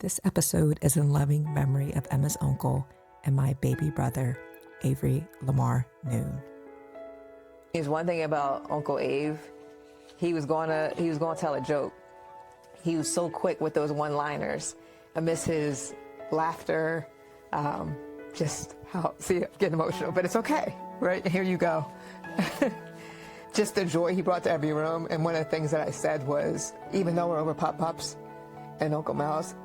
This episode is in loving memory of Emma's uncle and my baby brother, Avery Lamar Noon. There's one thing about Uncle Abe. He was going to tell a joke. He was so quick with those one-liners. I miss his laughter. Just how, see, I'm getting emotional, but it's okay, right? Here you go. Just the joy he brought to every room. And one of the things that I said was, even though we're over Pop-Pops and Uncle Mel's,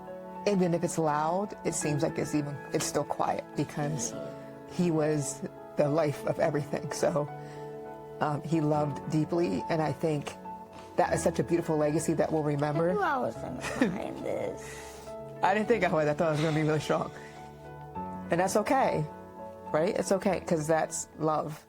even if it's loud, it seems like it's still quiet because he was the life of everything. So he loved deeply, and I think that is such a beautiful legacy that we'll remember. I knew I was going to find this. I didn't think I would. I thought it was going to be really strong. And that's okay, right? It's okay, because that's love.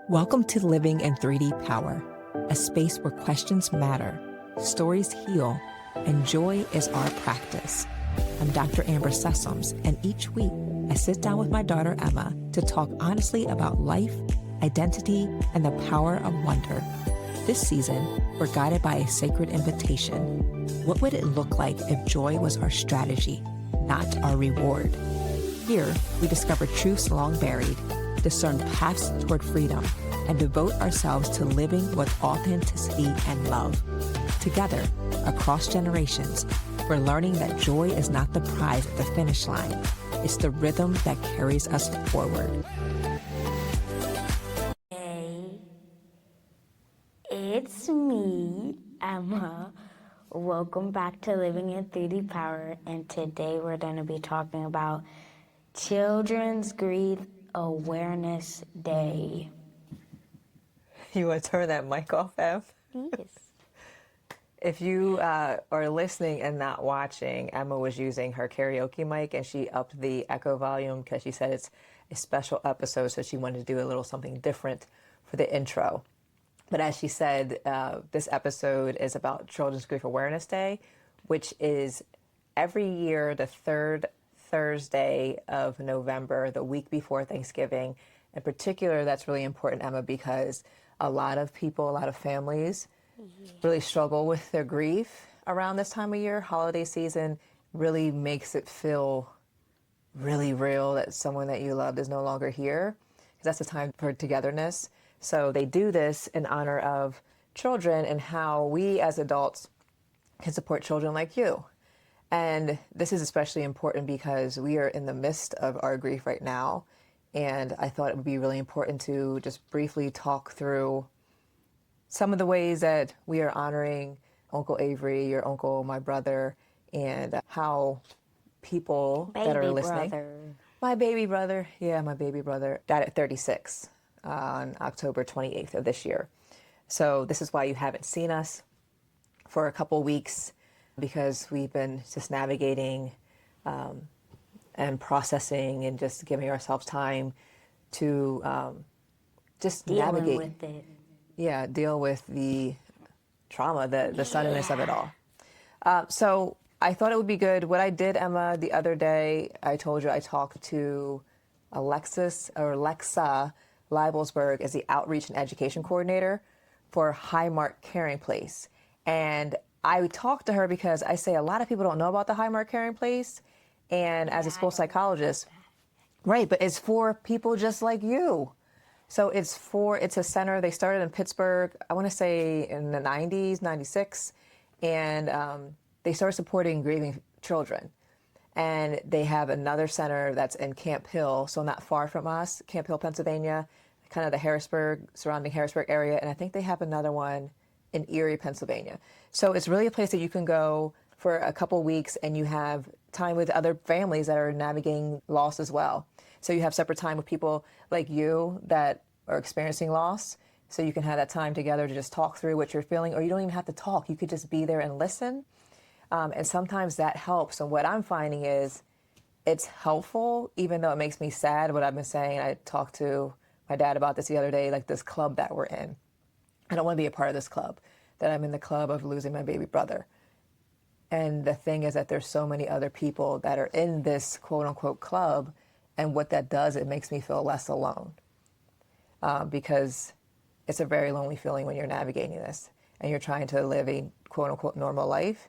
Welcome to Living in 3D Power, a space where questions matter, stories heal, and joy is our practice. I'm Dr. Amber Sessoms, and each week I sit down with my daughter Emma to talk honestly about life, identity, and the power of wonder. This season, we're guided by a sacred invitation. What would it look like if joy was our strategy, not our reward? Here, we discover truths long buried, discern paths toward freedom, and devote ourselves to living with authenticity and love. Together, across generations, we're learning that joy is not the prize at the finish line. It's the rhythm that carries us forward. Hey, it's me, Emma. Welcome back to Living in 3D Power, and today we're going to be talking about Children's Grief Awareness Day. You want to turn that mic off, Ev? Yes. If you are listening and not watching, Emma was using her karaoke mic and she upped the echo volume because she said it's a special episode, so she wanted to do a little something different for the intro. But as she said, this episode is about Children's Grief Awareness Day, which is every year the third Thursday of November, the week before Thanksgiving. In particular, that's really important, Emma, because a lot of people, a lot of families really struggle with their grief around this time of year. Holiday season really makes it feel really real that someone that you loved is no longer here, because that's the time for togetherness. So they do this in honor of children and how we as adults can support children like you. And this is especially important because we are in the midst of our grief right now. And I thought it would be really important to just briefly talk through some of the ways that we are honoring Uncle Avery, your uncle, my brother, and how people that are listening. My baby brother. Yeah, my baby brother died at 36 on October 28th of this year. So this is why you haven't seen us for a couple weeks, because we've been just navigating and processing and just giving ourselves time to just navigate. With it. Yeah, deal with the trauma, the suddenness of it all. So I thought it would be good. What I did, Emma, the other day, I told you I talked to Alexa Leibelsberg as the Outreach and Education Coordinator for Highmark Caring Place. And I talked to her because I say a lot of people don't know about the Highmark Caring Place. And as a school psychologist, right, but it's for people just like you. So it's a center. They started in Pittsburgh, I want to say in the 90s, 96. And they started supporting grieving children. And they have another center that's in Camp Hill, so not far from us, Camp Hill, Pennsylvania, kind of the surrounding Harrisburg area. And I think they have another one in Erie, Pennsylvania. So it's really a place that you can go for a couple weeks and you have time with other families that are navigating loss as well. So you have separate time with people like you that are experiencing loss. So you can have that time together to just talk through what you're feeling, or you don't even have to talk. You could just be there and listen. And sometimes that helps. And what I'm finding is it's helpful, even though it makes me sad, what I've been saying. I talked to my dad about this the other day, like this club that we're in. I don't want to be a part of this club, that I'm in the club of losing my baby brother. And the thing is that there's so many other people that are in this quote unquote club. And what that does, it makes me feel less alone. Because it's a very lonely feeling when you're navigating this and you're trying to live a quote unquote normal life.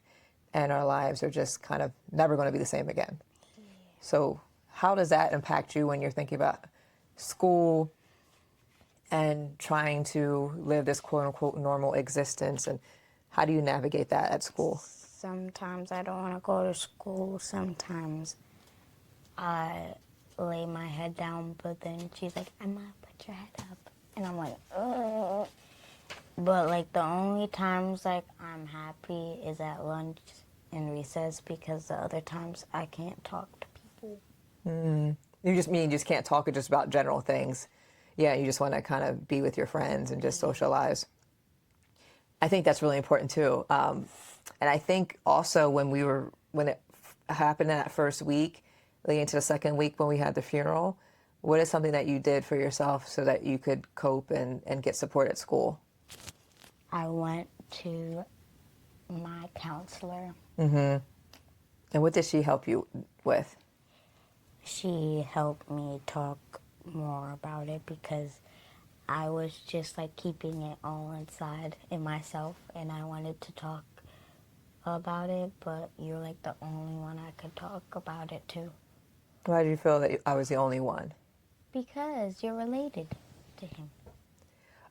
and our lives are just kind of never going to be the same again. So how does that impact you when you're thinking about school and trying to live this quote unquote normal existence, and how do you navigate that at school? Sometimes I don't want to go to school. Sometimes I lay my head down, but then she's like, Emma, put your head up. And I'm like, ugh. But like the only times like I'm happy is at lunch and recess, because the other times I can't talk to people. You just can't talk just about general things. Yeah, you just want to kind of be with your friends and just socialize. I think that's really important too. And I think also when it happened in that first week, leading into the second week when we had the funeral, what is something that you did for yourself so that you could cope and get support at school? I went to my counselor. And what did she help you with? She helped me talk more about it, because I was just like keeping it all inside in myself, and I wanted to talk about it, but you're like the only one I could talk about it to. Why did you feel that I was the only one? Because you're related to him.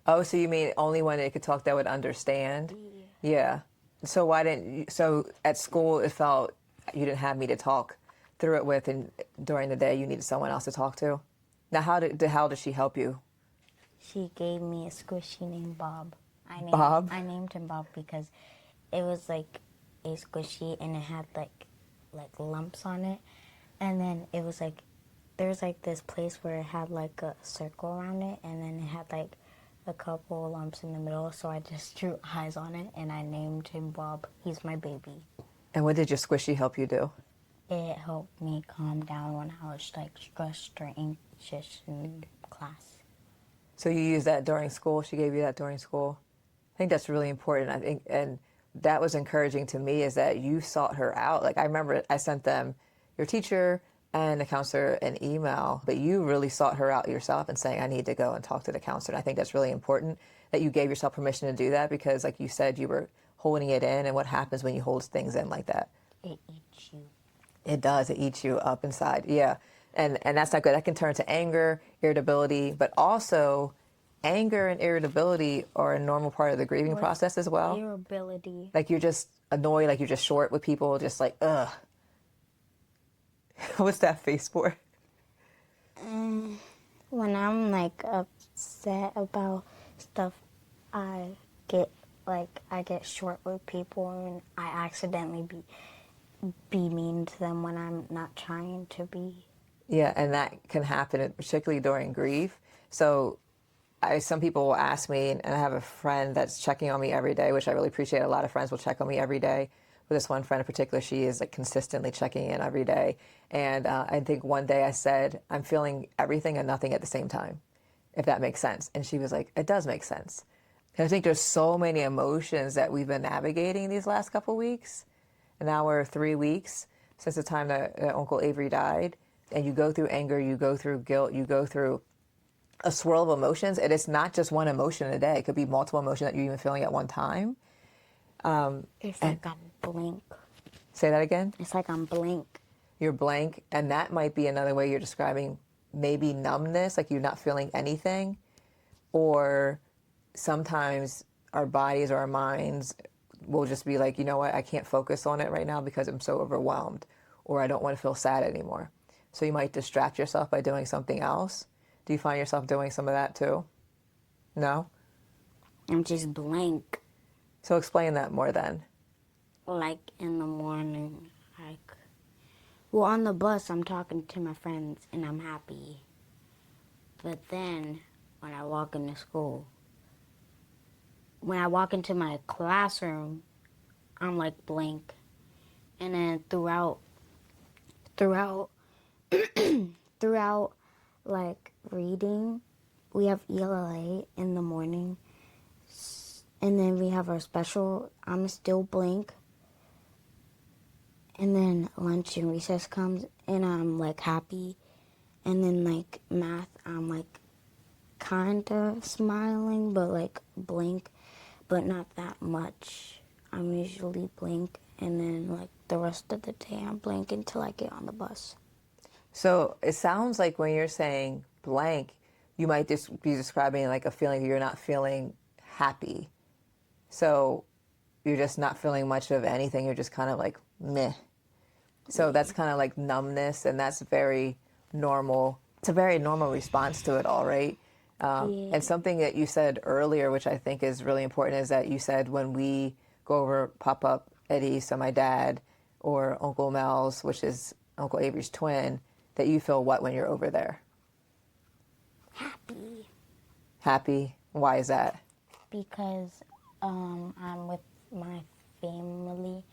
Oh, so you mean only one that could talk that would understand? Yeah. So why didn't you, so at school it felt you didn't have me to talk through it with, and during the day you needed someone else to talk to? Now how did she help you? She gave me a squishy named Bob. Bob? I named him Bob because it was like a squishy and it had like lumps on it. And then it was like, there was like this place where it had like a circle around it, and then it had like a couple lumps in the middle, so I just drew eyes on it and I named him Bob. He's my baby. And what did your squishy help you do? It helped me calm down when I was like stressed or anxious in class. So you used that during school? She gave you that during school? I think that's really important. I think, and that was encouraging to me, is that you sought her out. Like I remember I sent them, your teacher and the counselor, an email, but you really sought her out yourself and saying, I need to go and talk to the counselor. And I think that's really important that you gave yourself permission to do that, because like you said, you were holding it in, and what happens when you hold things in like that? It eats you. It does. It eats you up inside. Yeah. And that's not good. That can turn to anger, irritability, but also anger and irritability are a normal part of the grieving process as well. Irritability. Like you're just annoyed, like you're just short with people, just like, ugh. What's that face for? When I'm like upset about stuff, I get short with people, and I accidentally be mean to them when I'm not trying to be. Yeah, and that can happen particularly during grief. So some people will ask me, and I have a friend that's checking on me every day, which I really appreciate. A lot of friends will check on me every day. But this one friend in particular, she is like consistently checking in every day. And I think one day I said, I'm feeling everything and nothing at the same time, if that makes sense. And she was like, it does make sense. And I think there's so many emotions that we've been navigating these last couple weeks. And now we're 3 weeks since the time that Uncle Avery died. And you go through anger, you go through guilt, you go through a swirl of emotions. And it's not just one emotion a day. It could be multiple emotions that you're even feeling at one time. It's like I'm blank. Say that again? It's like I'm blank. You're blank. And that might be another way you're describing maybe numbness, like you're not feeling anything. Or sometimes our bodies or our minds will just be like, you know what, I can't focus on it right now because I'm so overwhelmed, or I don't want to feel sad anymore. So you might distract yourself by doing something else. Do you find yourself doing some of that too? No? I'm just blank. So explain that more then. Like in the morning, well, on the bus, I'm talking to my friends and I'm happy. But then when I walk into school, when I walk into my classroom, I'm like blank. And then throughout like reading, we have ELA in the morning. And then we have our special, I'm still blank. And then lunch and recess comes and I'm like happy. And then like math, I'm like kind of smiling, but like blank, but not that much. I'm usually blank. and then like the rest of the day I'm blank until I get on the bus. So it sounds like when you're saying blank, you might just be describing like a feeling you're not feeling happy. So you're just not feeling much of anything. You're just kind of like meh. So that's kind of like numbness, and that's very normal. It's a very normal response to it all, right? And something that you said earlier, which I think is really important, is that you said when we go over pop-up Eddie's, so my dad, or Uncle Mel's, which is Uncle Avery's twin, that you feel what when you're over there? Happy. Happy? Why is that? Because I'm with my family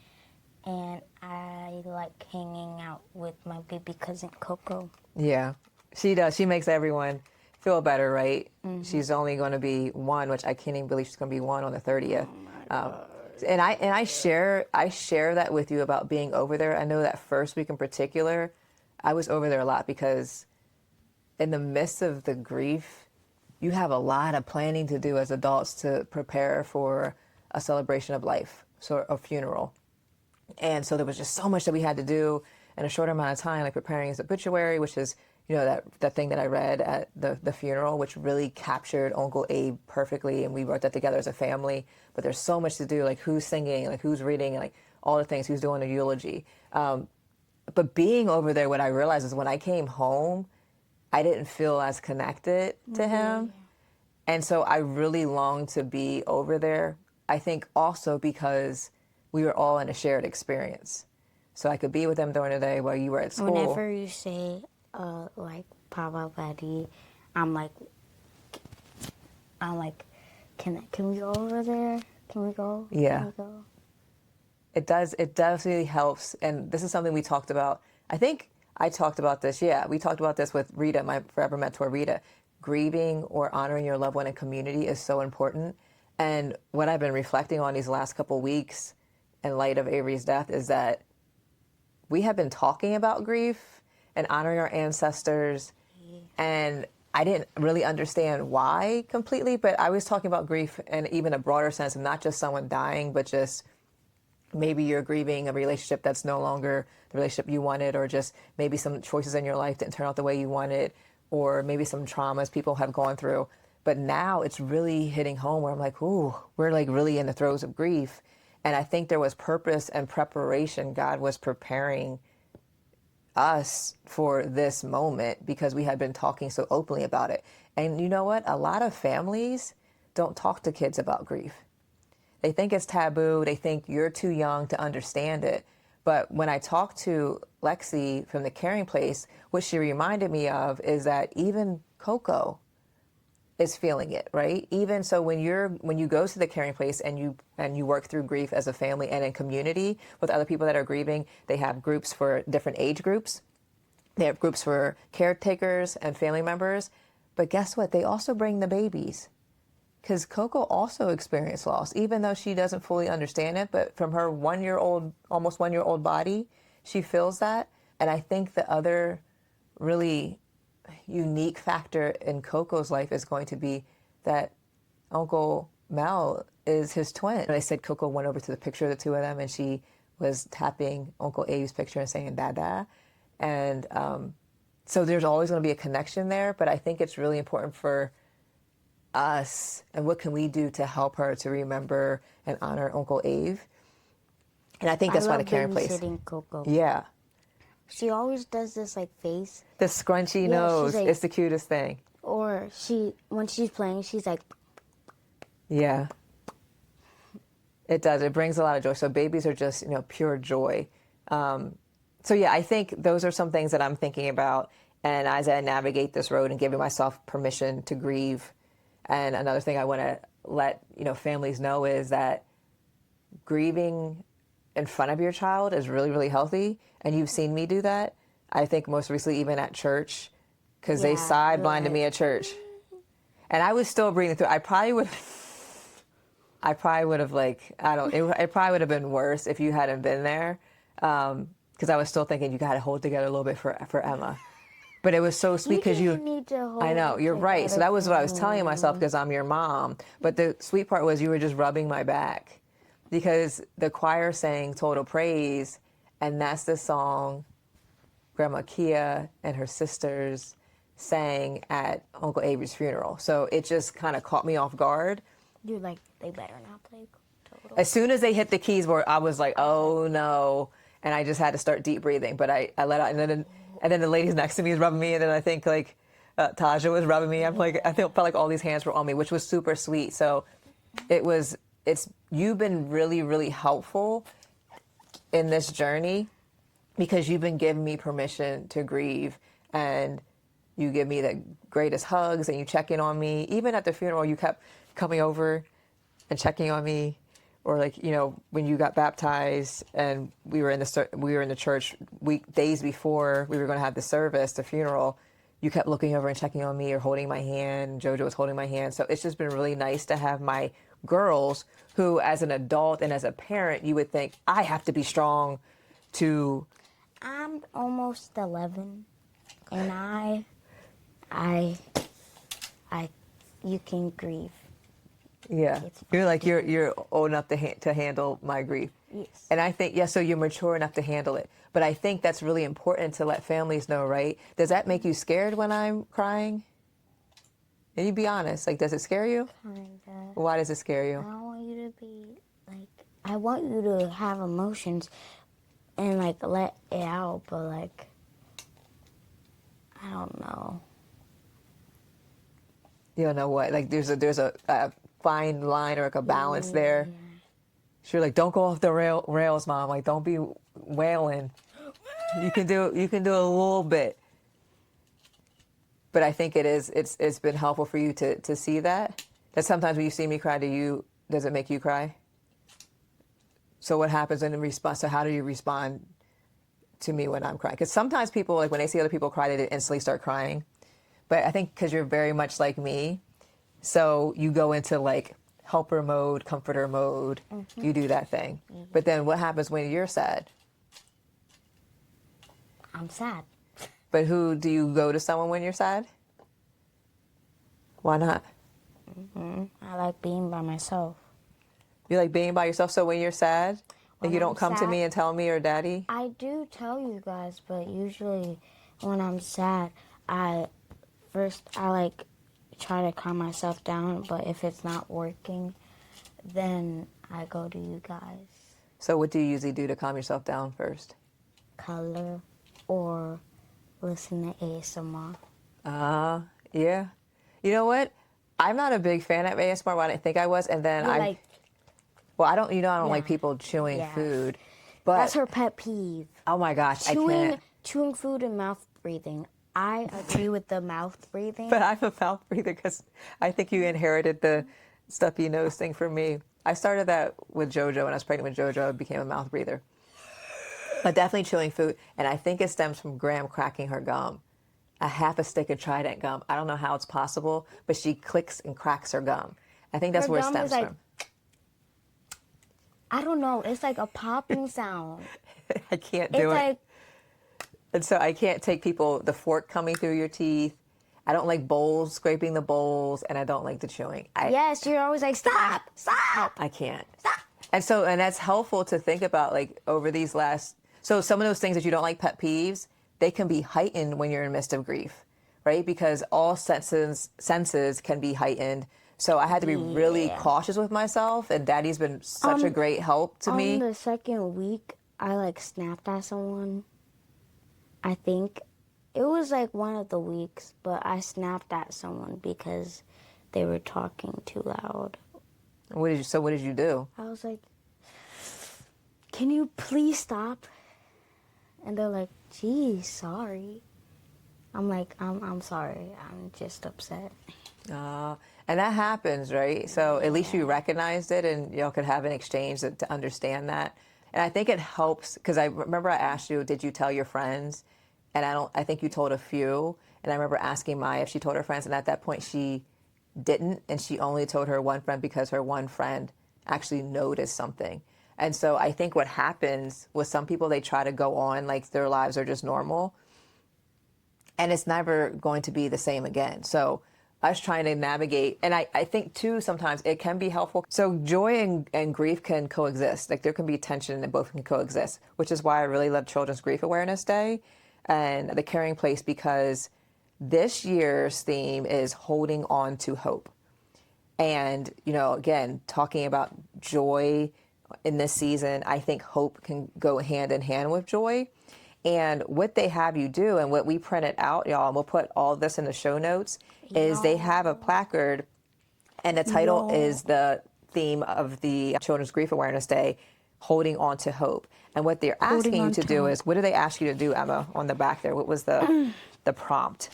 and I like hanging out with my baby cousin Coco. Yeah, she does. She makes everyone feel better, right? She's only going to be one, which I can't even believe she's going to be one on the 30th. And I share that with you about being over there. I know that first week in particular, I was over there a lot because in the midst of the grief, you have a lot of planning to do as adults to prepare for a celebration of life, so a funeral. And so there was just so much that we had to do in a short amount of time, like preparing his obituary, which is, you know, that thing that I read at the funeral, which really captured Uncle Abe perfectly, and we wrote that together as a family. But there's so much to do, like who's singing, like who's reading, like all the things, who's doing a eulogy. But being over there, what I realized is when I came home, I didn't feel as connected to him. And so I really longed to be over there. I think also because we were all in a shared experience. So I could be with them during the day while you were at school. Whenever you say, like, Papa Betty, I'm like, can we go over there? Can we go? Yeah. Can we go? It does. It definitely helps. And this is something we talked about. I think I talked about this. Yeah, we talked about this with Rita, my forever mentor, Rita. Grieving or honoring your loved one in community is so important. And what I've been reflecting on these last couple weeks in light of Avery's death is that we have been talking about grief and honoring our ancestors. And I didn't really understand why completely, but I was talking about grief in even a broader sense of not just someone dying, but just maybe you're grieving a relationship that's no longer the relationship you wanted, or just maybe some choices in your life didn't turn out the way you wanted, or maybe some traumas people have gone through. But now it's really hitting home where I'm like, ooh, we're like really in the throes of grief. And I think there was purpose and preparation. God was preparing us for this moment because we had been talking so openly about it. And you know what? A lot of families don't talk to kids about grief. They think it's taboo. They think you're too young to understand it. But when I talked to Lexi from the Caring Place, what she reminded me of is that even Coco is feeling it, right? Even so, when you go to the Caring Place and you work through grief as a family and in community with other people that are grieving, they have groups for different age groups. They have groups for caretakers and family members. But guess what? They also bring the babies. Because Coco also experienced loss, even though she doesn't fully understand it. But from her almost 1 year old body, she feels that. And I think the other really unique factor in Coco's life is going to be that Uncle Mel is his twin. And I said Coco went over to the picture of the two of them, and she was tapping Uncle Abe's picture and saying Dada. And so there's always going to be a connection there. But I think it's really important for us, and what can we do to help her to remember and honor Uncle Abe? And I think that's why the Caring Place. Coco. Yeah. She always does this like face. The scrunchy nose. Like, it's the cutest thing. Or when she's playing, she's like. Yeah. It does. It brings a lot of joy. So babies are just, pure joy. So yeah, I think those are some things that I'm thinking about. And as I navigate this road and giving myself permission to grieve. And another thing I want to let families know is that grieving in front of your child is really, really healthy. And you've seen me do that. I think most recently even at church, because they sidelined me at church. And I was still breathing through. It probably would have been worse if you hadn't been there. Because I was still thinking, you got to hold together a little bit for Emma. But it was so sweet because I know, you're right. So that was what I was telling myself because I'm your mom. But the sweet part was you were just rubbing my back. because the choir sang Total Praise, and that's the song Grandma Kia and her sisters sang at Uncle Avery's funeral. So it just kind of caught me off guard. You're like, they better not play Total. As soon as they hit the keyboard, I was like, oh no. And I just had to start deep breathing. But I let out, and then the ladies next to me was rubbing me, and then I think like Taja was rubbing me. I'm like, felt like all these hands were on me, which was super sweet. So you've been really, really helpful in this journey, because you've been giving me permission to grieve, and you give me the greatest hugs, and you check in on me. Even at the funeral, you kept coming over and checking on me. Or like, when you got baptized and we were in the church days before we were going to have the service, the funeral, you kept looking over and checking on me or holding my hand. JoJo was holding my hand. So it's just been really nice to have my girls who, as an adult and as a parent, you would think I have to be strong to. I'm almost 11, and you can grieve. Yeah, you're old enough to handle my grief. Yes. And I think, so you're mature enough to handle it. But I think that's really important to let families know, right? Does that make you scared when I'm crying? And you be honest, like, does it scare you? Kinda. Why does it scare you? I don't want you to be, like, I want you to have emotions and, like, let it out, but, like, I don't know. You don't know what? Like, there's a fine line or like a balance there. Yeah. She's like, don't go off the rails, Mom. Like, don't be wailing. You can do a little bit. But I think it's been helpful for you to see that. That sometimes when you see me cry, does it make you cry? So what happens in response? So how do you respond to me when I'm crying? Because sometimes people, like when they see other people cry, they instantly start crying. But I think because you're very much like me, so you go into like helper mode, comforter mode. Mm-hmm. You do that thing. Mm-hmm. But then what happens when you're sad? I'm sad. But who do you go to someone when you're sad? Why not? Mm-hmm. I like being by myself. You like being by yourself? So when you're sad, like you don't come to me and tell me or Daddy? I do tell you guys, but usually when I'm sad, I like try to calm myself down, but if it's not working, then I go to you guys. So what do you usually do to calm yourself down first? Color or listen to ASMR. Yeah. You know what? I'm not a big fan of ASMR, but I didn't think I was, and then I don't like people chewing food. But that's her pet peeve. Oh my gosh, I can't. Chewing food and mouth breathing. I agree with the mouth breathing. But I'm a mouth breather because I think you inherited the stuffy nose thing from me. I started that with JoJo when I was pregnant with JoJo. I became a mouth breather. But definitely chewing food. And I think it stems from Graham cracking her gum. A half a stick of Trident gum. I don't know how it's possible, but she clicks and cracks her gum. I think that's where it stems from. I don't know. It's like a popping sound. I can't do it. And so I can't take the fork coming through your teeth. I don't like bowls, scraping the bowls, and I don't like the chewing. Yes, you're always like, stop. I can't. Stop. And that's helpful to think about, like, over these so some of those things that you don't like, pet peeves, they can be heightened when you're in the midst of grief, right? Because all senses can be heightened. So I had to be really cautious with myself, and Daddy's been such a great help to me. On the second week, I, like, snapped at someone. I think it was like one of the weeks, but I snapped at someone because they were talking too loud. What did you do? I was like, can you please stop? And they're like, geez, sorry. I'm like, I'm sorry. I'm just upset. And that happens, right? So at least you recognized it and y'all could have an exchange to understand that. And I think it helps because I remember I asked you, did you tell your friends? And I think you told a few. And I remember asking Maya if she told her friends. And at that point, she didn't. And she only told her one friend because her one friend actually noticed something. And so I think what happens with some people, they try to go on like their lives are just normal. And it's never going to be the same again. So us trying to navigate. And I think too, sometimes it can be helpful. So joy and grief can coexist. Like there can be tension and both can coexist, which is why I really love Children's Grief Awareness Day and the Caring Place, because this year's theme is holding on to hope. And, you know, again, talking about joy in this season, I think hope can go hand in hand with joy. And what they have you do, and what we printed out, y'all, and we'll put all this in the show notes, is they have a placard, and the title is the theme of the Children's Grief Awareness Day, Holding On to Hope. And what they're asking you to do is, what do they ask you to do, Emma, on the back there? What was the prompt?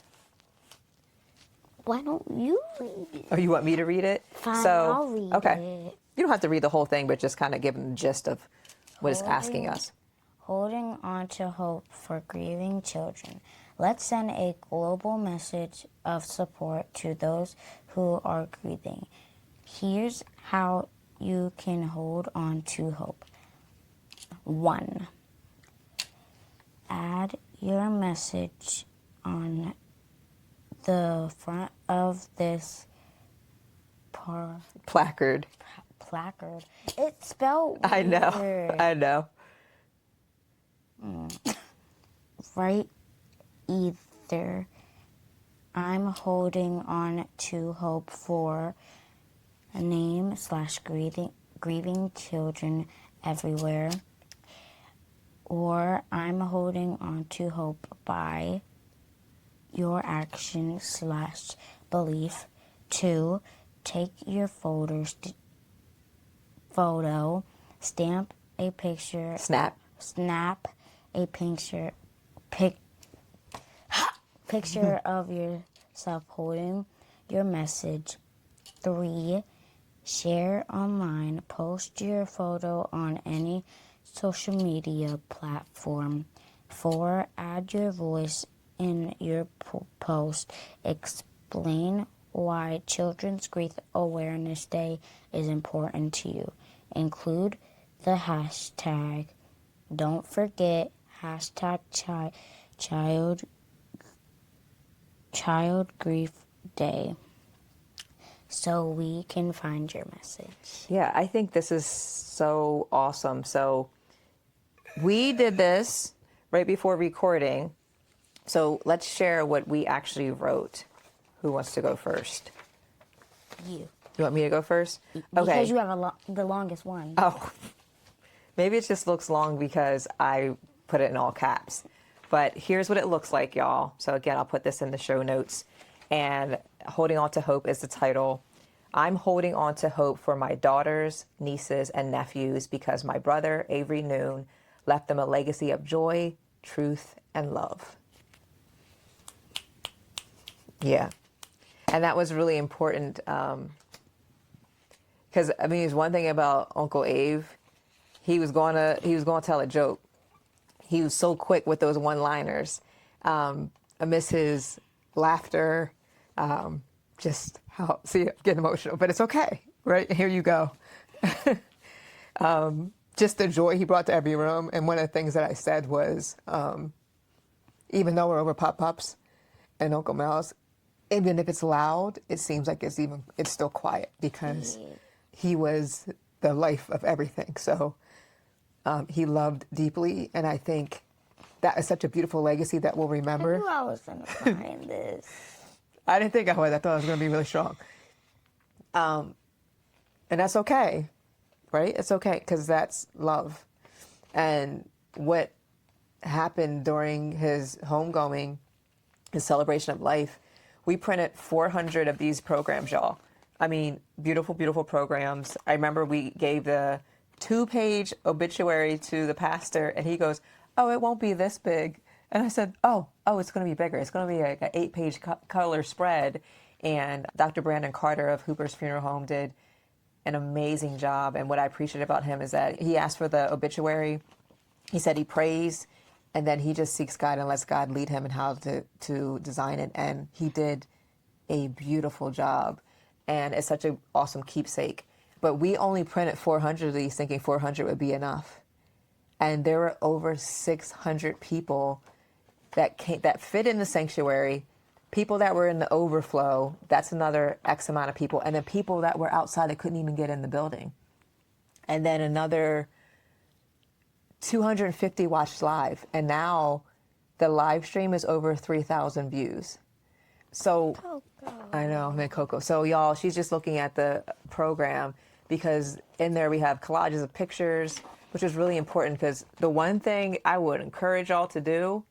Why don't you read it? Oh, you want me to read it? Fine, So, I'll read okay. it. You don't have to read the whole thing, but just kind of give them the gist of what it's asking us. Holding on to hope for grieving children. Let's send a global message of support to those who are grieving. Here's how you can hold on to hope. 1. Add your message on the front of this placard. It's spelled I know. weird. I know. Right, either I'm holding on to hope for a name / grieving children everywhere, or I'm holding on to hope by your action / belief. 2, take your photo, stamp a picture, snap a picture of yourself holding your message. 3, share online, post your photo on any social media platform. 4, add your voice in your post. Explain why Children's Grief Awareness Day is important to you. Include the hashtag. Don't forget hashtag child grief day, so we can find your message. Yeah, I think this is so awesome. So we did this right before recording. So let's share what we actually wrote. Who wants to go first? You. You want me to go first? Because Okay. you have the longest one. Oh, maybe it just looks long because I put it in all caps. But here's what it looks like, y'all. So again, I'll put this in the show notes. And Holding On to Hope is the title. I'm holding on to hope for my daughters, nieces, and nephews because my brother, Avery Noon, left them a legacy of joy, truth, and love. Yeah. And that was really important because, I mean, there's one thing about Uncle Abe. He was going to tell a joke. He was so quick with those one-liners. I miss his laughter. Just how, see, I'm getting emotional, but it's okay, right? Here you go. Just the joy he brought to every room. And one of the things that I said was, even though we're over Pop-Pops and Uncle Mel's, even if it's loud, it seems like it's still quiet because he was the life of everything. So he loved deeply, and I think that is such a beautiful legacy that we'll remember. I knew I was going to find this. I didn't think I would. I thought I was going to be really strong. And that's okay, right? It's okay because that's love. And what happened during his homegoing, his celebration of life, we printed 400 of these programs, y'all. I mean, beautiful, beautiful programs. I remember we gave the 2-page obituary to the pastor, and he goes, "Oh, it won't be this big." And I said, oh, it's going to be bigger. It's going to be like an 8-page color spread. And Dr. Brandon Carter of Hooper's Funeral Home did an amazing job. And what I appreciate about him is that he asked for the obituary. He said he prays, and then he just seeks God and lets God lead him in how to design it. And he did a beautiful job. And it's such an awesome keepsake. But we only printed 400 of these thinking 400 would be enough. And there were over 600 people that fit in the sanctuary people that were in the overflow, that's another X amount of people. And then people that were outside that couldn't even get in the building. And then another 250 watched live. And now the live stream is over 3,000 views. So Coco. I know, man, Coco. So y'all, she's just looking at the program because in there we have collages of pictures, which is really important because the one thing I would encourage y'all to do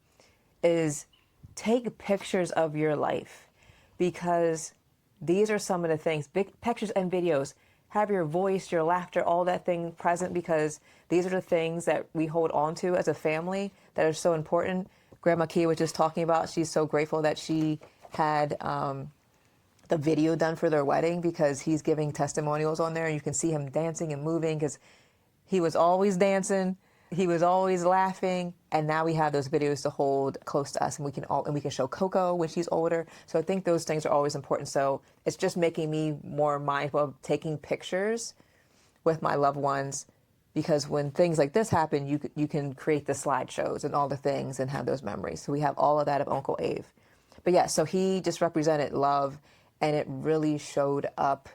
is take pictures of your life, because these are some of the things, big pictures and videos. Have your voice, your laughter, all that thing present, because these are the things that we hold on to as a family that are so important. Grandma Kia was just talking about, she's so grateful that she had the video done for their wedding, because he's giving testimonials on there and you can see him dancing and moving, because he was always dancing, he was always laughing, and now we have those videos to hold close to us, and we can show Coco when she's older. So I think those things are always important. So it's just making me more mindful of taking pictures with my loved ones, because when things like this happen, you can create the slideshows and all the things and have those memories. So we have all of that of Uncle Ave. But yeah, so he just represented love, and it really showed up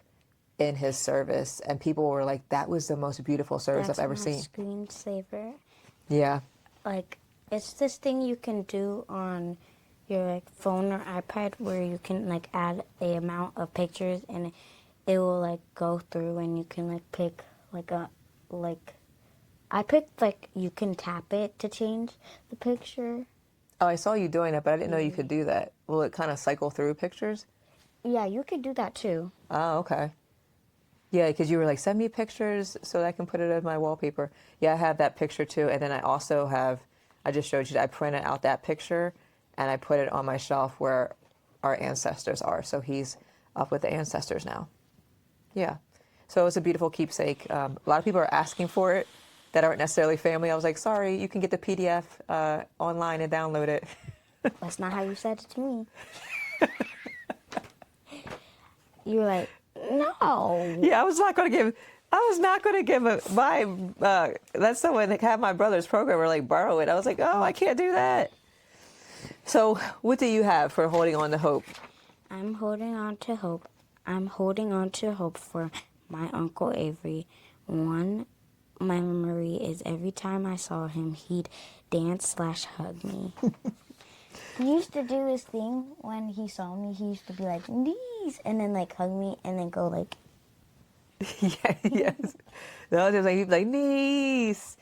in his service, and people were like, that was the most beautiful service I've ever seen. Screensaver. Yeah. Like, it's this thing you can do on your phone or iPad where you can like add a amount of pictures, and it will like go through, and you can like pick I picked like you can tap it to change the picture. Oh, I saw you doing that, but I didn't know you could do that. Will it kind of cycle through pictures? Yeah, you could do that too. Oh, okay. Yeah, because you were like, send me pictures so that I can put it as my wallpaper. Yeah, I have that picture too. And then I also have, I just showed you, I printed out that picture and I put it on my shelf where our ancestors are. So he's up with the ancestors now. Yeah. So it's a beautiful keepsake. A lot of people are asking for it that aren't necessarily family. I was like, sorry, you can get the PDF online and download it. That's not how you said it to me. You were like, no. Yeah, I was not going to give that's someone that had my brother's program or like borrow it. I was like, oh, I can't do that. So what do you have for holding on to hope? I'm holding on to hope. I'm holding on to hope for my Uncle Avery. One memory is every time I saw him, he'd dance/hug me. He used to do this thing when he saw me. He used to be like, knees, and then like hug me and then go like. Yeah, yes. No, he'd be like, niece.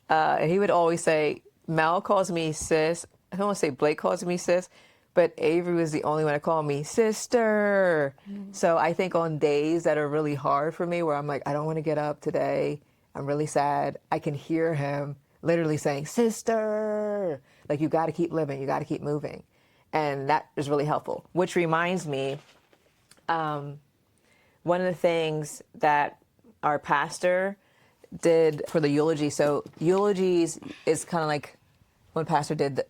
And he would always say, Mel calls me sis. I don't want to say Blake calls me sis, but Avery was the only one that called me sister. So I think on days that are really hard for me, where I'm like, I don't want to get up today, I'm really sad, I can hear him literally saying, sister. Like, you got to keep living, you got to keep moving. And that is really helpful. Which reminds me, one of the things that our pastor did for the eulogy, so eulogies is kind of like when pastor did,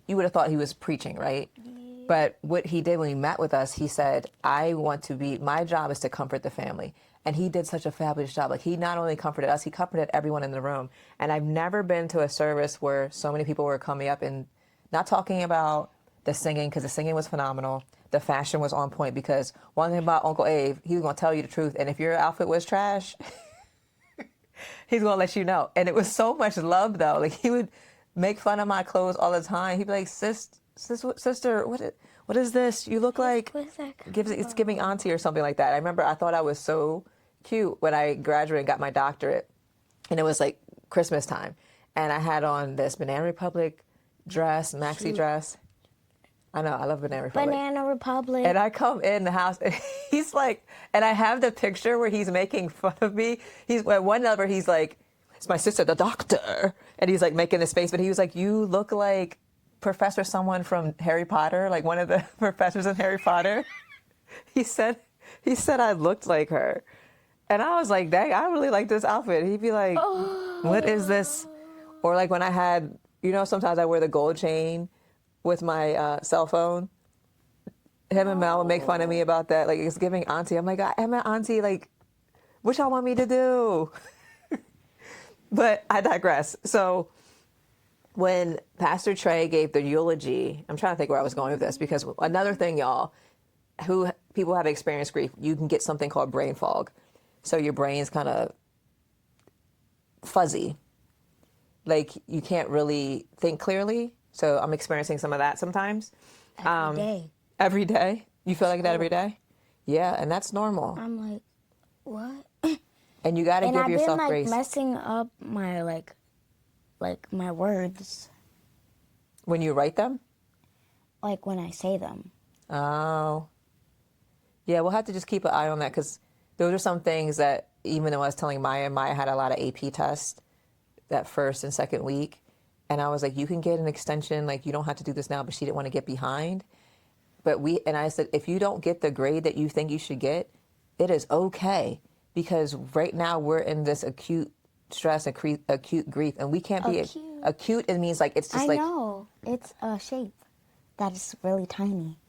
you would have thought he was preaching, right? Yeah. But what he did when he met with us, he said, my job is to comfort the family. And he did such a fabulous job. Like, he not only comforted us, he comforted everyone in the room. And I've never been to a service where so many people were coming up and not talking about the singing, because the singing was phenomenal. The fashion was on point, because one thing about Uncle Abe, he was going to tell you the truth. And if your outfit was trash, he's going to let you know. And it was so much love, though. Like, he would make fun of my clothes all the time. He'd be like, sister, what is this? You look like it's giving auntie or something like that. I remember I thought I was so cute when I graduated and got my doctorate. And it was like Christmas time. And I had on this Banana Republic dress, maxi dress. I know, I love Banana Republic. Banana Republic. And I come in the house, and he's like, and I have the picture where he's making fun of me. He's at one level, he's like, it's my sister, the doctor. And he's like making this face, but he was like, you look like Professor someone from Harry Potter, like one of the professors in Harry Potter. He said I looked like her. And I was like, dang, I really like this outfit. He'd be like, what is this? Or like when I had, sometimes I wear the gold chain with my cell phone. Him and Mel would make fun of me about that. Like, it's giving auntie. I'm like, I'm an auntie. Like, what y'all want me to do? But I digress. So when Pastor Trey gave the eulogy, I'm trying to think where I was going with this, because another thing, y'all, who people have experienced grief, you can get something called brain fog. So your brain's kind of fuzzy. Like you can't really think clearly. So I'm experiencing some of that sometimes. Every day. Every day? You feel like that every day? Yeah, and that's normal. I'm like, what? And you got to give yourself I've been grace. messing up my like my words. When you write them? Like when I say them. Oh. Yeah, we'll have to just keep an eye on that, because those are some things that, even though I was telling Maya had a lot of AP tests that first and second week. And I was like, you can get an extension, like you don't have to do this now, but she didn't want to get behind. And I said, if you don't get the grade that you think you should get, it is okay. Because right now we're in this acute stress, acute grief, and we can't be acute. It means like, it's just I know. It's a shape that is really tiny.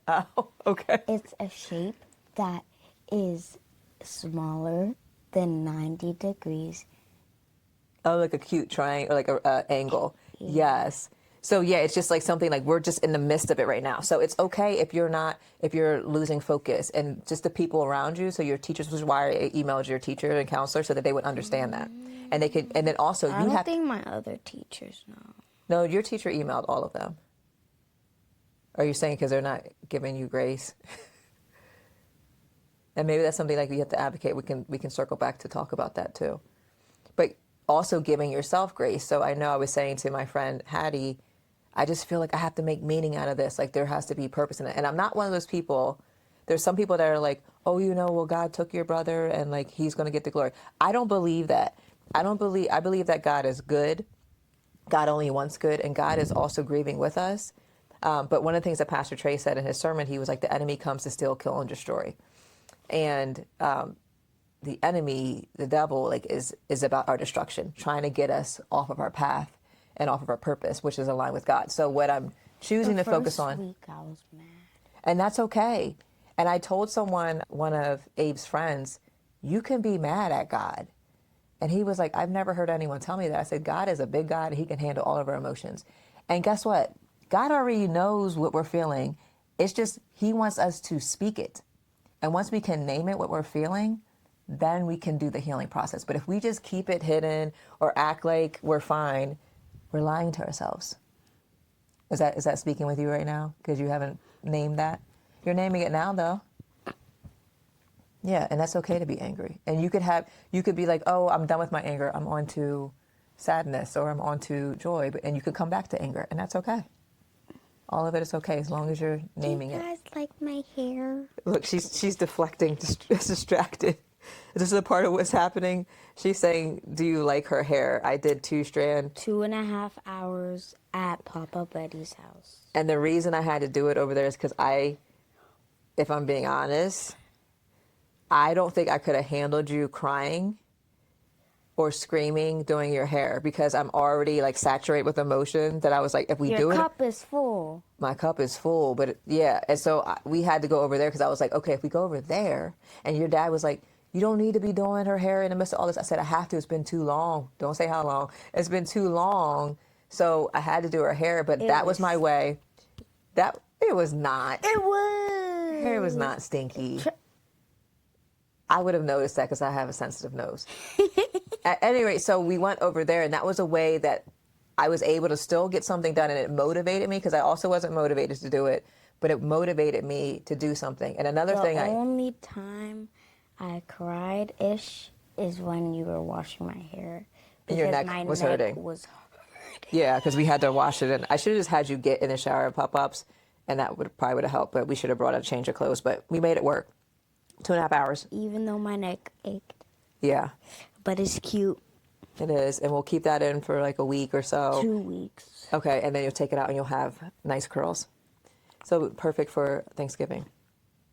Oh, okay. It's a shape that is smaller than 90 degrees. Oh, like a cute triangle, like a angle. Yeah. Yes. So yeah, it's just like something like we're just in the midst of it right now. So it's okay if you're losing focus, and just the people around you. So your teachers, which is why I emailed your teacher and counselor so that they would understand that, and they could. And then also I don't think my other teachers know. No, your teacher emailed all of them. Are you saying because they're not giving you grace? And maybe that's something like we have to advocate. We can circle back to talk about that too. But also giving yourself grace. So I know I was saying to my friend Hattie, I just feel like I have to make meaning out of this. Like there has to be purpose in it. And I'm not one of those people. There's some people that are like, oh, well, God took your brother and like he's going to get the glory. I don't believe that. I believe that God is good. God only wants good. And God is also grieving with us. But one of the things that Pastor Trey said in his sermon, he was like, the enemy comes to steal, kill, and destroy. And the enemy, the devil, like is about our destruction, trying to get us off of our path and off of our purpose, which is aligned with God. So what I'm choosing to focus on. The first week I was mad. And that's okay. And I told one of Abe's friends, you can be mad at God. And he was like, I've never heard anyone tell me that. I said, God is a big God. He can handle all of our emotions. And guess what? God already knows what we're feeling. It's just he wants us to speak it. And once we can name it, what we're feeling, then we can do the healing process. But if we just keep it hidden or act like we're fine, we're lying to ourselves. Is that speaking with you right now? Because you haven't named that? You're naming it now, though. Yeah, and that's okay to be angry. And you could be like, oh, I'm done with my anger. I'm on to sadness, or I'm on to joy. And you could come back to anger, and that's okay. All of it is okay as long as you're naming it. Do you guys like my hair? Look, she's deflecting, distracted. This is a part of what's happening. She's saying, do you like her hair? I did 2-strand. 2.5 hours at Papa Betty's house. And the reason I had to do it over there is because if I'm being honest, I don't think I could have handled you crying or screaming doing your hair, because I'm already like saturated with emotion, that I was like, if we do it. Your cup is full. My cup is full, but yeah. And so we had to go over there, because I was like, okay, if we go over there, and your dad was like, you don't need to be doing her hair in the midst of all this. I said, I have to. It's been too long. Don't say how long. It's been too long. So I had to do her hair, but that was my way. It was not. It was. Her hair was not stinky. I would have noticed that because I have a sensitive nose. At any rate, so we went over there, and that was a way that I was able to still get something done, and it motivated me, because I also wasn't motivated to do it, but it motivated me to do something. And another thing, The only time I cried-ish is when you were washing my hair. And your neck my was neck hurting. was hurting. Yeah, because we had to wash it, and I should have just had you get in the shower and pop-ups, and that probably would have helped, but we should have brought a change of clothes, but we made it work. 2.5 hours. Even though my neck ached. Yeah. But it's cute. It is, and we'll keep that in for like a week or so. 2 weeks. Okay, and then you'll take it out and you'll have nice curls. So perfect for Thanksgiving.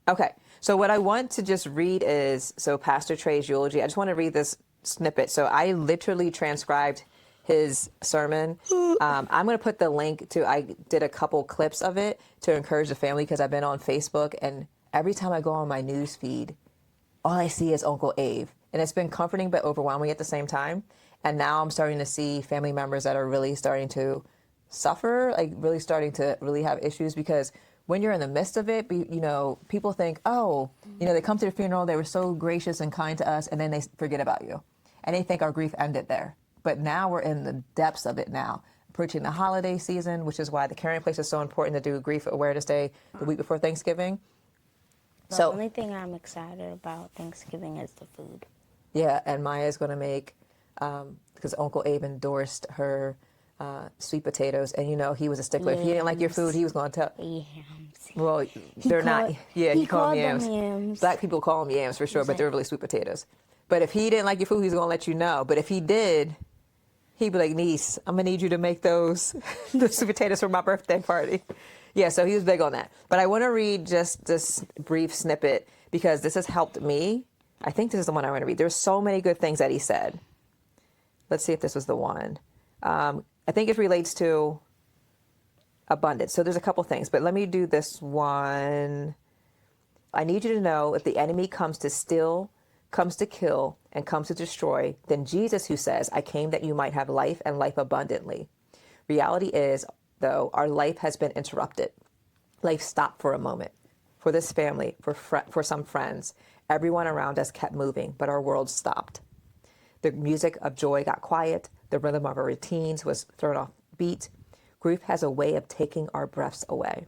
Okay, so what I want to just read is, so Pastor Trey's eulogy. I just want to read this snippet. So I literally transcribed his sermon. I'm going to put the link to, I did a couple clips of it to encourage the family, because I've been on Facebook, and every time I go on my news feed, all I see is Uncle Abe. And it's been comforting but overwhelming at the same time. And now I'm starting to see family members that are really starting to suffer, like really starting to really have issues, because when you're in the midst of it, people think, oh, they come to the funeral, they were so gracious and kind to us, and then they forget about you. And they think our grief ended there. But now we're in the depths of it now, approaching the holiday season, which is why the Caring Place is so important to do Grief Awareness Day the week before Thanksgiving. The only thing I'm excited about Thanksgiving is the food. Yeah, and Maya's going to make, because Uncle Abe endorsed her sweet potatoes, and he was a stickler. If he didn't like your food, he was going to tell. Yams. Well, they're not. Yeah, he called them them yams. Black people call them yams for sure, but they're really sweet potatoes. But if he didn't like your food, he's going to let you know. But if he did, he'd be like, niece, I'm going to need you to make those the sweet potatoes for my birthday party. Yeah, so he was big on that. But I want to read just this brief snippet because this has helped me. I think this is the one I want to read. There's so many good things that he said. Let's see if this was the one. I think it relates to abundance. So there's a couple things, but let me do this one. I need you to know, if the enemy comes to steal, comes to kill, and comes to destroy, then Jesus, who says, I came that you might have life and life abundantly. Reality is, though, our life has been interrupted. Life stopped for a moment. For this family, for some friends, everyone around us kept moving, but our world stopped. The music of joy got quiet. The rhythm of our routines was thrown off beat. Grief has a way of taking our breaths away.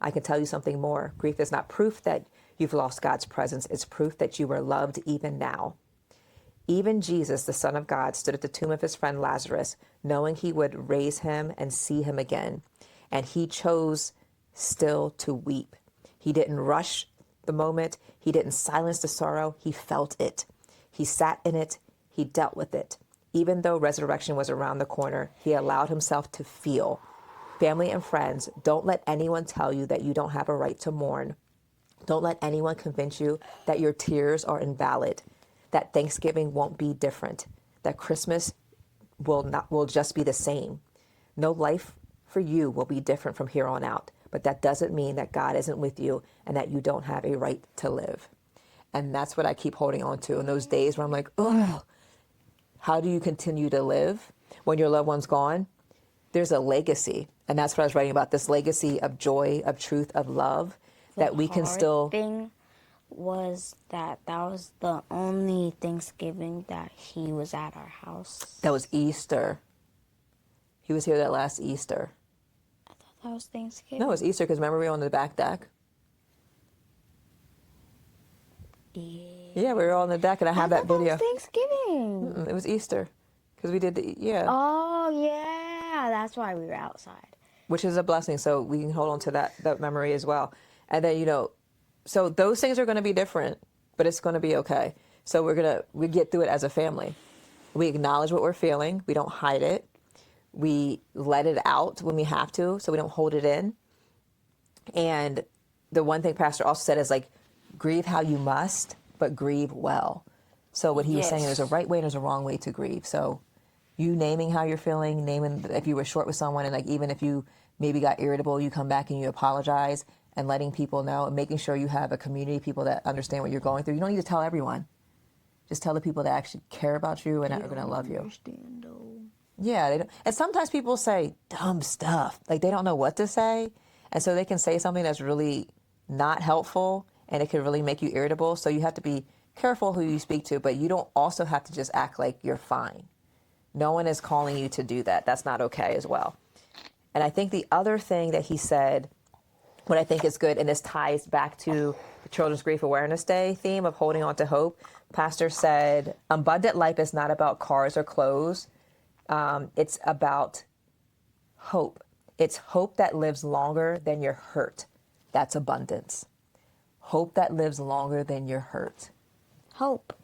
I can tell you something more. Grief is not proof that you've lost God's presence. It's proof that you are loved even now. Even Jesus, the Son of God, stood at the tomb of his friend Lazarus, knowing he would raise him and see him again. And he chose still to weep. He didn't rush the moment. He didn't silence the sorrow. He felt it. He sat in it. He dealt with it. Even though resurrection was around the corner, he allowed himself to feel. Family and friends, don't let anyone tell you that you don't have a right to mourn. Don't let anyone convince you that your tears are invalid, that Thanksgiving won't be different, that Christmas will just be the same. No life for you will be different from here on out, but that doesn't mean that God isn't with you and that you don't have a right to live. And that's what I keep holding on to in those days where I'm like, oh, how do you continue to live when your loved one's gone? There's a legacy. And that's what I was writing about, this legacy of joy, of truth, of love, that we can still... The thing was that was the only Thanksgiving that he was at our house. That was Easter. He was here that last Easter. I thought that was Thanksgiving. No, it was Easter, because remember we were on the back deck? Yeah, we were all on the deck, and I have that video. That was Thanksgiving. It was Easter, because we did Oh, yeah, that's why we were outside. Which is a blessing, so we can hold on to that memory as well. And then, so those things are going to be different, but it's going to be okay. So we get through it as a family. We acknowledge what we're feeling. We don't hide it. We let it out when we have to, so we don't hold it in. And the one thing Pastor also said is, grieve how you must, but grieve well. So what he was saying, there's a right way and there's a wrong way to grieve. So you naming how you're feeling, naming if you were short with someone, and even if you maybe got irritable, you come back and you apologize, and letting people know, and making sure you have a community of people that understand what you're going through. You don't need to tell everyone. Just tell the people that actually care about you and are going to love you. Understand, though. Yeah, they don't. And sometimes people say dumb stuff. They don't know what to say. And so they can say something that's really not helpful, and it can really make you irritable. So you have to be careful who you speak to, but you don't also have to just act like you're fine. No one is calling you to do that. That's not okay as well. And I think the other thing that he said, what I think is good, and this ties back to the Children's Grief Awareness Day theme of holding on to hope. Pastor said, abundant life is not about cars or clothes. It's about hope. It's hope that lives longer than your hurt. That's abundance. Hope that lives longer than your hurt. Hope.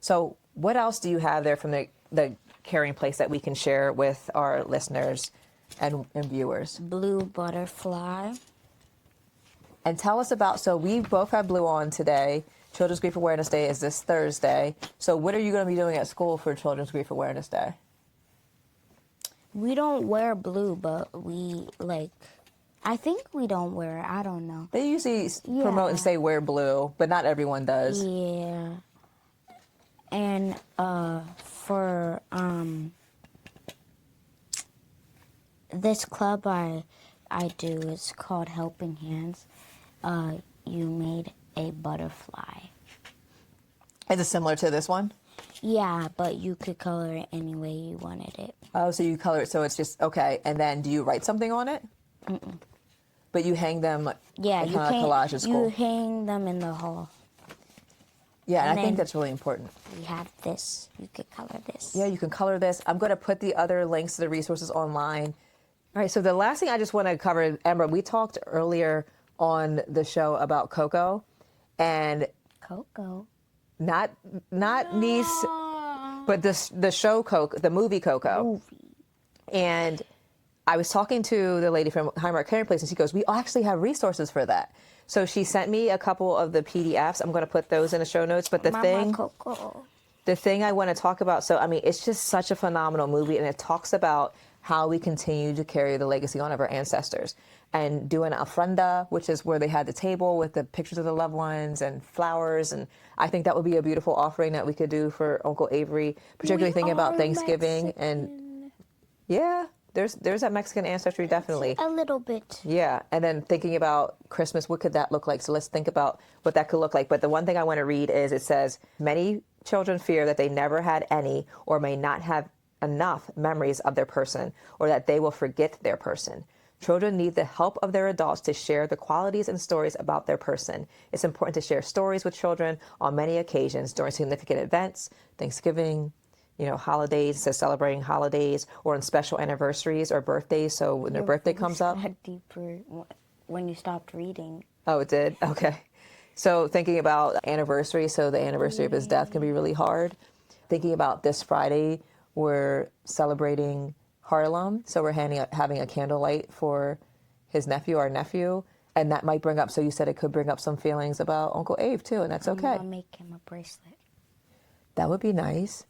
So what else do you have there from the Caring Place that we can share with our listeners and viewers? Blue butterfly. And tell us about, so we both have blue on today. Children's Grief Awareness Day is this Thursday. So what are you going to be doing at school for Children's Grief Awareness Day? We don't wear blue, but I think we don't wear it. I don't know. They usually promote and say wear blue, but not everyone does. Yeah. And for this club I do, it's called Helping Hands. You made a butterfly. Is it similar to this one? Yeah, but you could color it any way you wanted it. Oh, so you color it so it's just, okay. And then do you write something on it? Mm-mm. But you hang them Yeah, kind you of like can't. collage at school. You hang them in the hall. Yeah, and I and think then- that's really important. We have this. You could color this. Yeah, you can color this. I'm going to put the other links to the resources online. All right, so the last thing I just want to cover, Amber, we talked earlier on the show about Coco, and Coco. not niece, but the show Coco, the movie Coco. Movie. And I was talking to the lady from Highmark Caring Place, and she goes, "We actually have resources for that." So she sent me a couple of the PDFs. I'm going to put those in the show notes. But the Mama Coco. thing I want to talk about, so I mean, it's just such a phenomenal movie, and it talks about how we continue to carry the legacy on of our ancestors, and do an ofrenda, which is where they had the table with the pictures of the loved ones and flowers, and I think that would be a beautiful offering that we could do for Uncle Avery, particularly thinking about Thanksgiving. Mexican. And yeah, there's that Mexican ancestry, definitely. A little bit. Yeah, and then thinking about Christmas, what could that look like? So let's think about what that could look like. But the one thing I want to read is, it says, many children fear that they never had any or may not have enough memories of their person, or that they will forget their person. Children need the help of their adults to share the qualities and stories about their person. It's important to share stories with children on many occasions during significant events, Thanksgiving, holidays, so celebrating holidays, or on special anniversaries or birthdays. So when their birthday comes up. Got deeper when you stopped reading. Oh, it did? Okay. So thinking about anniversary, so the anniversary of his death can be really hard. Thinking about this Friday, we're celebrating Harlem, so we're having a candlelight for our nephew, and that might bring up, so you said it could bring up some feelings about Uncle Abe too, and that's okay. I'm gonna make him a bracelet. That would be nice.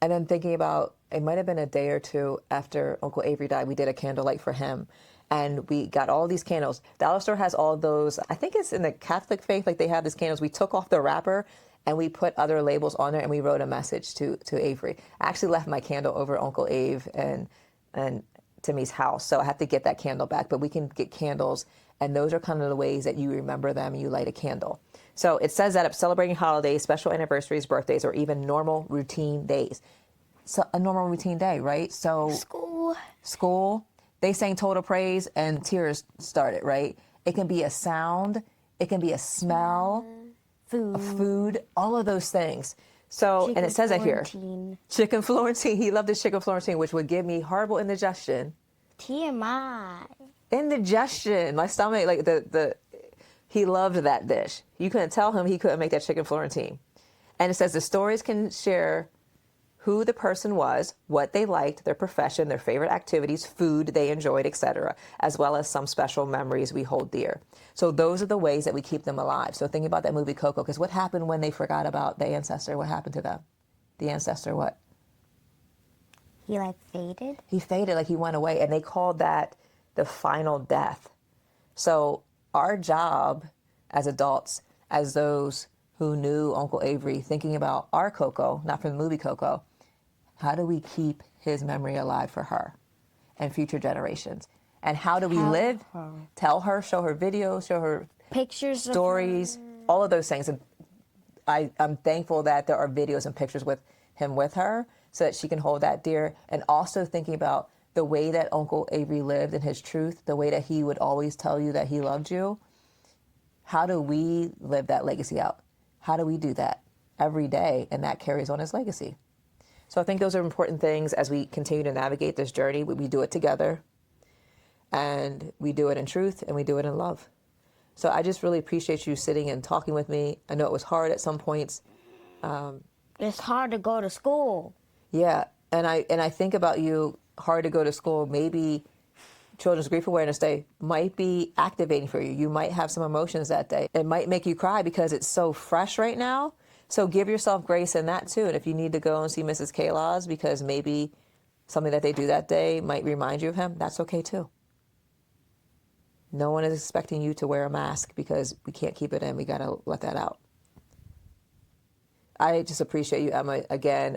And then thinking about, it might have been a day or two after Uncle Avery died, we did a candlelight for him. And we got all these candles. Dollar Store has all those, I think it's in the Catholic faith, like they have these candles. We took off the wrapper and we put other labels on there, and we wrote a message to Avery. I actually left my candle over Uncle Abe and Timmy's house, so I have to get that candle back. But we can get candles, and those are kind of the ways that you remember them and you light a candle. So it says that of celebrating holidays, special anniversaries, birthdays, or even normal routine days. So a normal routine day, right? So school, they sang Total Praise and tears started, right? It can be a sound, it can be a smell, food, all of those things. So, Chicken and it says that here, Florentine. chicken Florentine. He loved his chicken Florentine, which would give me horrible indigestion. TMI. Indigestion, my stomach, like he loved that dish. You couldn't tell him he couldn't make that chicken Florentine. And it says the stories can share who the person was, what they liked, their profession, their favorite activities, food they enjoyed, etc., as well as some special memories we hold dear. So those are the ways that we keep them alive. So think about that movie Coco, because what happened when they forgot about the ancestor? What happened to them? The ancestor, what? He faded? He faded, like he went away, and they called that the final death. So our job as adults, as those who knew Uncle Avery, thinking about our Coco, not from the movie Coco, how do we keep his memory alive for her and future generations? And how do we live? Tell her, show her videos, show her pictures, stories, all of those things. And I'm thankful that there are videos and pictures with him with her, so that she can hold that dear. And also thinking about the way that Uncle Avery lived and his truth, the way that he would always tell you that he loved you. How do we live that legacy out? How do we do that every day? And that carries on his legacy. So I think those are important things as we continue to navigate this journey. We do it together, and we do it in truth, and we do it in love. So I just really appreciate you sitting and talking with me. I know it was hard at some points. It's hard to go to school. Yeah, and I think about you, hard to go to school. Maybe Children's Grief Awareness Day might be activating for you. You might have some emotions that day. It might make you cry because it's so fresh right now. So give yourself grace in that too. And if you need to go and see Mrs. K-Laws because maybe something that they do that day might remind you of him, that's okay too. No one is expecting you to wear a mask because we can't keep it in. We got to let that out. I just appreciate you, Emma. Again,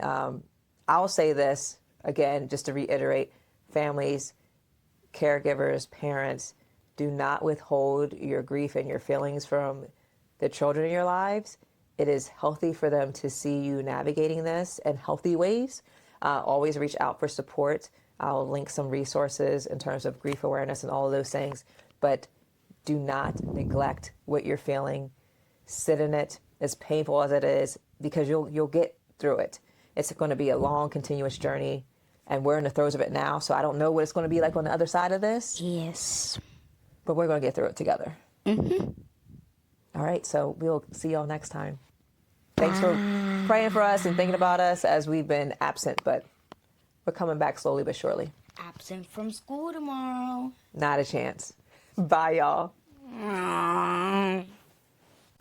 I'll say this again, just to reiterate, families, caregivers, parents, do not withhold your grief and your feelings from the children in your lives. It is healthy for them to see you navigating this in healthy ways. Always reach out for support. I'll link some resources in terms of grief awareness and all of those things. But do not neglect what you're feeling. Sit in it, as painful as it is, because you'll get through it. It's going to be a long, continuous journey, and we're in the throes of it now. So I don't know what it's going to be like on the other side of this. Yes. But we're going to get through it together. Mm-hmm. All right, so we'll see y'all next time. Thanks for praying for us and thinking about us as we've been absent, but we're coming back slowly but surely. Absent from school tomorrow. Not a chance. Bye, y'all.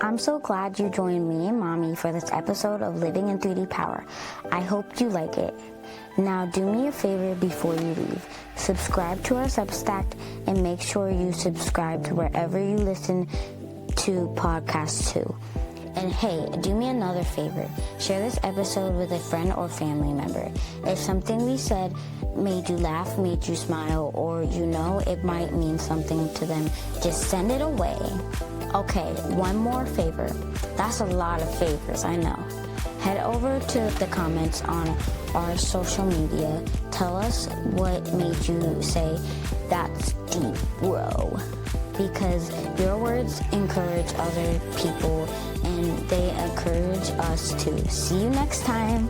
I'm so glad you joined me and Mommy for this episode of Living in 3D Power. I hope you like it. Now do me a favor before you leave. Subscribe to our Substack and make sure you subscribe to wherever you listen to podcasts too. And hey, do me another favor. Share this episode with a friend or family member. If something we said made you laugh, made you smile, or it might mean something to them, just send it away. Okay, one more favor. That's a lot of favors, I know. Head over to the comments on our social media. Tell us what made you say, "That's deep, bro." Because your words encourage other people and they encourage us to. See you next time.